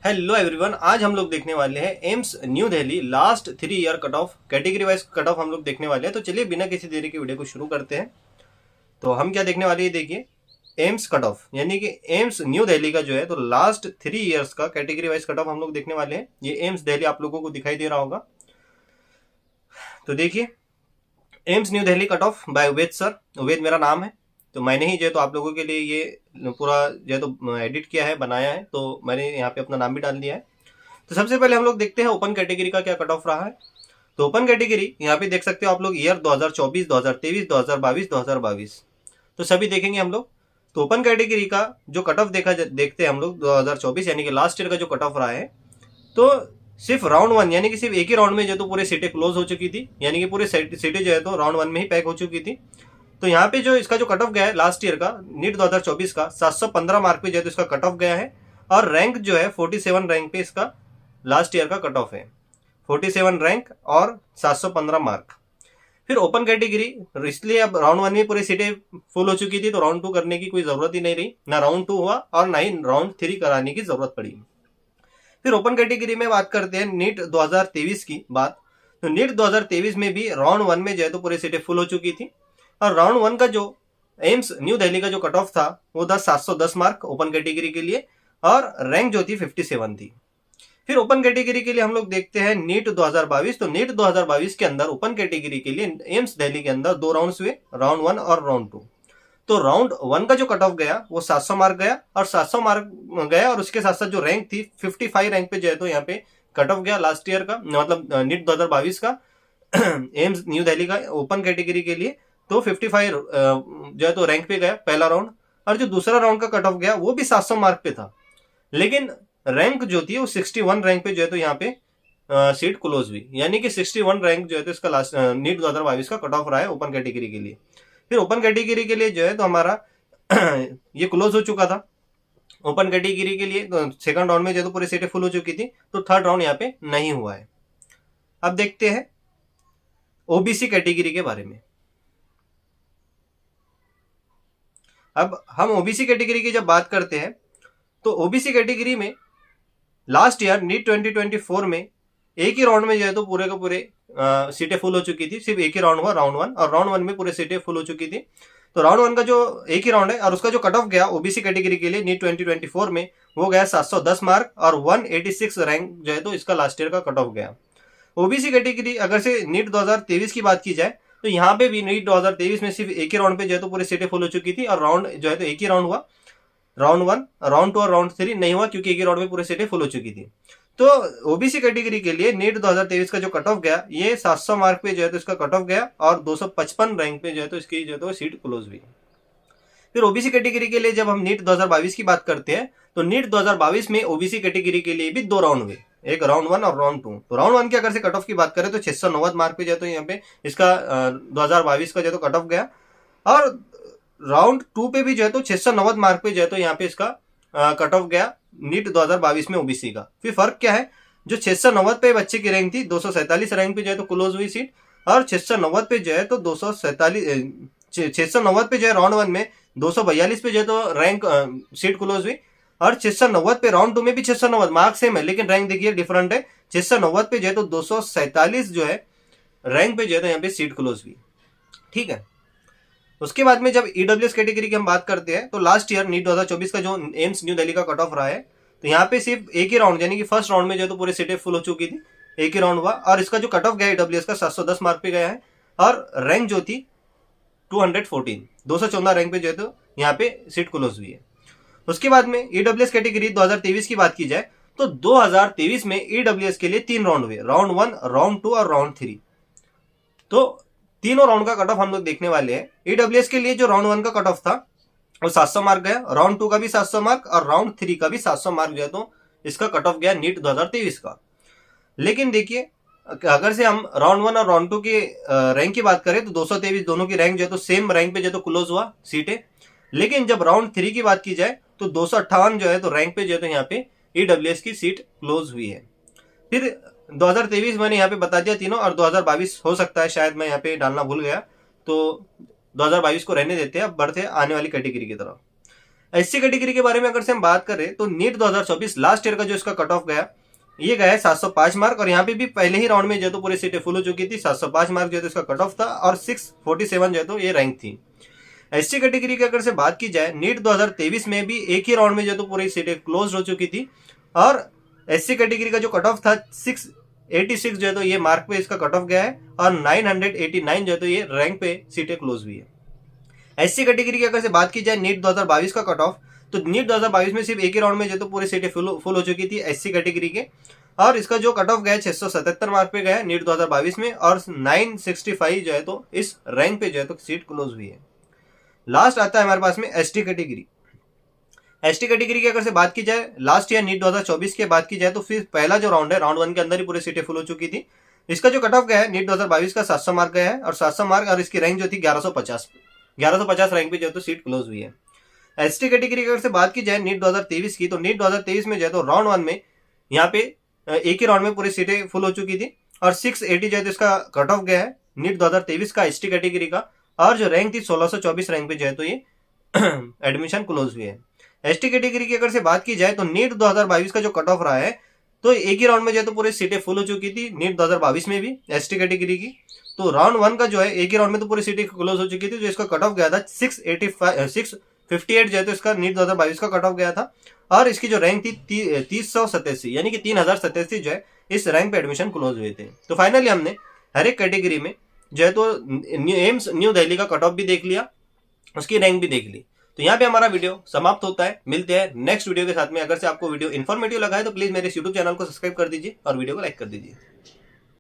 Hello everyone, आज हम लोग देखने वाले हैं AIIMS New Delhi last 3 year cut off category wise cut off हम लोग देखने वाले हैं। तो चलिए बिना किसी देरी के वीडियो को शुरू करते हैं। तो हम क्या देखने वाले हैं, देखिए एम्स कट ऑफ यानी कि एम्स न्यू दिल्ली का जो है तो लास्ट 3 ईयर्स का कैटेगरी वाइज कट ऑफ हम लोग देखने वाले हैं। ये एम्स दिल्ली आप लोगों को दिखाई दे रहा होगा। तो देखिए AIIMS New Delhi cut off by Uvaid sir. Uvaid मेरा नाम है, तो मैंने ही जो है तो आप लोगों के लिए ये पूरा जो है तो एडिट किया है, बनाया है। तो मैंने यहाँ पे अपना नाम भी डाल दिया है। तो सबसे पहले हम लोग देखते हैं ओपन कैटेगरी का क्या कट ऑफ रहा है। तो ओपन कैटेगरी यहाँ पे देख सकते हो आप लोग ईयर 2024, 2023, 2022, 2022 तो सभी देखेंगे हम लोग। तो ओपन कैटेगरी का जो कट ऑफ देखते हैं हम लोग 2024 यानी कि लास्ट ईयर का जो कट ऑफ रहा है। तो सिर्फ राउंड 1 यानी कि सिर्फ एक ही राउंड में जो तो पूरे सीटें क्लोज हो चुकी थी, यानी कि पूरे सीटें जो है तो राउंड 1 में ही पैक हो चुकी थी। तो यहाँ पे जो इसका जो कट ऑफ गया है लास्ट ईयर का नीट 2024 का 715 मार्क पे जो है तो इसका कट ऑफ गया है। और रैंक जो है 47 रैंक पे इसका लास्ट ईयर का कट ऑफ है, 47 रैंक और 715 मार्क। फिर ओपन कैटेगरी, इसलिए अब राउंड 1 में पूरी सीटें फुल हो चुकी थी, तो राउंड 2 करने की कोई जरूरत ही नहीं रही, ना राउंड 2 हुआ और ना ही राउंड 3 कराने की जरूरत पड़ी। फिर ओपन कैटेगरी में बात करते हैं नीट 2023 की बात। तो नीट 2023 में भी राउंड 1 में जो है तो पूरी सीटें फुल हो चुकी थी। और राउंड 1 का जो एम्स न्यू दिल्ली का जो कट ऑफ था वो था 710 मार्क ओपन कैटेगरी के लिए, और रैंक जो थी 57 थी। फिर ओपन कैटेगरी के लिए हम लोग देखते हैं नीट 2022। तो नीट 2022 के अंदर ओपन कैटेगरी के लिए एम्स दिल्ली के अंदर 2 राउंड्स हुए, राउंड 1 और राउंड 2। तो राउंड 1 का जो कट ऑफ गया वो 700 मार्क गया, और 700 मार्क गया और उसके साथ साथ जो रैंक थी 55 रैंक पे जो है तो यहाँ पे कट ऑफ गया लास्ट ईयर का, मतलब नीट 2022 का एम्स न्यू दिल्ली का ओपन कैटेगरी के लिए। तो 55 जो है तो रैंक पे गया पहला राउंड, और जो दूसरा राउंड का कट ऑफ गया वो भी 700 मार्क पे था, लेकिन रैंक जो थी वो 61 रैंक पे जो है तो यहाँ पे सीट क्लोज हुई, यानी कि 61 रैंक जो है तो इसका लास्ट नीट 2022 का कट ऑफ रहा है ओपन कैटेगरी के लिए। फिर ओपन कैटेगरी के लिए जो है तो हमारा ये क्लोज हो चुका था ओपन कैटेगरी के लिए। तो सेकंड राउंड में जो है तो पूरी सीटें फुल हो चुकी थी, तो थर्ड राउंड यहाँ पे नहीं हुआ है। अब देखते हैं ओबीसी कैटेगरी के बारे में। अब हम ओबीसी कैटेगरी की जब बात करते हैं तो ओबीसी कैटेगरी में लास्ट ईयर नीट 2024 में एक ही राउंड में जो है तो पूरे का पूरे सीटें फुल हो चुकी थी। सिर्फ एक ही राउंड हुआ, राउंड 1, और राउंड 1 में पूरे सीटें फुल हो चुकी थी। तो राउंड 1 का जो एक ही राउंड है और उसका जो कट ऑफ गया ओबीसी कैटेगरी के लिए नीट 2024 में वो गया 710 मार्क और 186 रैंक जो है तो इसका लास्ट ईयर का कट ऑफ गया। ओबीसी कैटेगरी अगर से नीट 2023 की बात की जाए तो यहाँ पे भी नीट 2023 में सिर्फ एक ही राउंड पे जो है तो पूरी सीटें फुल हो चुकी थी, और राउंड जो है तो एक ही राउंड हुआ, राउंड 1, राउंड 2 और राउंड 3 नहीं हुआ क्योंकि एक ही राउंड में पूरे सीटें फुल हो चुकी थी। तो ओबीसी कैटेगरी के लिए नीट 2023 का जो कट ऑफ गया ये 700 मार्क पे जो है तो इसका कट ऑफ गया, और 255 रैंक पे जो है तो इसकी जो है तो सीट क्लोज हुई। फिर ओबीसी कैटेगरी के लिए जब हम नीट 2022 की बात करते हैं तो नीट 2022 में ओबीसी कैटेगरी के लिए भी 2 राउंड हुए, एक राउंड 1 और राउंड 2। तो राउंड 1 की अगर से कट ऑफ की बात करें तो 690 मार्क पे जो है तो यहाँ पे इसका 2022 का जो है तो कट ऑफ गया, और राउंड 2 पे भी जो है तो 690 मार्क पे जो है तो यहाँ पे इसका कट ऑफ गया नीट 2022 में ओबीसी का। फिर फर्क क्या है, जो 690 पे बच्चे की रैंक थी 247 रैंक पे जो है तो क्लोज हुई सीट, और 690 पे जो है तो 690 पे जो है राउंड 1 में 242 पे जो है तो रैंक सीट क्लोज हुई, और 690 पे राउंड 2 में भी 690 मार्क सेम है लेकिन रैंक देखिए डिफरेंट है। 690 पे जो है तो 247 जो है रैंक पे जो है तो यहाँ पे सीट क्लोज हुई। ठीक है, उसके बाद में जब ईडब्ल्यूएस कैटेगरी की हम बात करते हैं तो लास्ट ईयर नीट 2024 का जो एम्स न्यू दिल्ली का कट ऑफ रहा है, तो यहाँ पे सिर्फ एक ही राउंड यानी कि फर्स्ट राउंड में जो है तो पूरी सीटें फुल हो चुकी थी, एक ही राउंड हुआ, और इसका जो कट ऑफ गया ईडब्ल्यूएस का 710 मार्क पे गया है, और रैंक जो थी 214 रैंक पे जो है तो यहाँ पे सीट क्लोज हुई है। उसके बाद में ईडब्ल्यूएस कैटेगरी 2023 की बात की जाए तो 2023 में ईडब्ल्यूएस के लिए 3 राउंड हुए, राउंड 1, राउंड 2 और राउंड 3। तो तीनों राउंड का कट ऑफ हम लोग देखने वाले हैं। ईडब्ल्यूएस के लिए जो राउंड 1 का कट ऑफ था वो 700 मार्क गया, राउंड 2 का भी 700 मार्क और राउंड 3 का भी 700 मार्क जो है तो इसका कट ऑफ गया नीट 2023 का। लेकिन देखिए अगर से हम राउंड 1 और राउंड 2 की रैंक की बात करें तो 223 दोनों की रैंक जो है तो सेम रैंक पे जो है तो क्लोज हुआ सीटें। लेकिन जब राउंड 3 की बात की जाए तो 258 जो है तो रैंक पे जो है तो यहाँ पे ईडब्ल्यूएस की सीट क्लोज हुई है। फिर 2023 मैंने यहाँ पे बता दिया तीनों, और 2022 हो सकता है शायद मैं यहाँ पे डालना भूल गया, तो 2022 को रहने देते हैं। अब बढ़ते हैं आने वाली कैटेगरी की तरफ। एससी कैटेगरी के बारे में अगर से हम बात करें तो नीट 2024 लास्ट ईयर का जो इसका कट ऑफ गया, ये गया है 705 मार्क, और यहाँ पे भी पहले ही राउंड में जो तो पूरी सीटें फुल हो चुकी थी। 705 मार्क जो तो इसका कट ऑफ था और 647 जो तो ये रैंक थी। एससी कैटेगरी की अगर से बात की जाए, नीट 2023 में भी एक ही राउंड में जो तो पूरी सीटें क्लोज हो चुकी थी, और एससी कैटेगरी का जो कट ऑफ था 686 जो है तो ये मार्क पे इसका कट ऑफ गया है, और 989 जो है तो ये रैंक पे सीटें क्लोज हुई है। एससी कैटेगरी की अगर से बात की जाए नीट 2022 का कट ऑफ, तो नीट 2022 में सिर्फ एक ही राउंड में जो तो पूरी सीटें फुल हो चुकी थी एससी कैटेगरी के, और इसका जो कट ऑफ गया 677 मार्क पे गया है नीट 2022 में, और 965 जो है तो इस रैंक पे जो है तो सीट क्लोज हुई है। लास्ट आता है हमारे पास में एसटी कैटेगरी। एसटी कैटेगरी की अगर से बात की जाए, लास्ट ईयर नीट 2024 की बात की जाए तो फिर पहला जो राउंड है, राउंड 1 के अंदर ही पूरी सीटें फुल हो चुकी थी। इसका जो कट ऑफ गया है नीट 2022 का 700 मार्क गया है, और 700 मार्क और इसकी रैंक जो थी 1150 रैंक पे जो तो सीट क्लोज हुई है। एसटी कैटेगरी की अगर से बात की जाए नीट 2023 की, तो नीट 2023 में जो है तो राउंड 1 में यहाँ पे एक ही राउंड में पूरी सीटें फुल हो चुकी थी, और 680 जो है तो इसका कट ऑफ गया है नीट 2023 का एसटी कैटेगरी का, और जो रैंक थी 1624 रैंक पे जो है तो ये एडमिशन क्लोज हुई है। एसटी कैटेगरी की अगर से बात की जाए तो नीट 2022 का जो कट ऑफ रहा है, तो एक ही राउंड में जो है तो पूरी सीटें फुल हो चुकी थी नीट 2022 में भी एसटी कैटेगरी की। तो राउंड 1 का जो है एक ही राउंड में तो पूरी सीटें क्लोज हो चुकी थी, जो इसका कट ऑफ गया था 658 जो है तो इसका नीट 2022 का कट ऑफ गया था, और इसकी जो रैंक थी 3087 यानी कि 3087 जो है इस रैंक पे एडमिशन क्लोज हुए थे। तो फाइनली हमने हर एक कैटेगरी में जो है तो एम्स न्यू दिल्ली का कट ऑफ भी देख लिया, उसकी रैंक भी देख ली। तो यहाँ पे हमारा वीडियो समाप्त होता है। मिलते हैं नेक्स्ट वीडियो के साथ में। अगर से आपको वीडियो इन्फॉर्मेटिव लगा है तो प्लीज मेरे यूट्यूब चैनल को सब्सक्राइब कर दीजिए और वीडियो को लाइक कर दीजिए।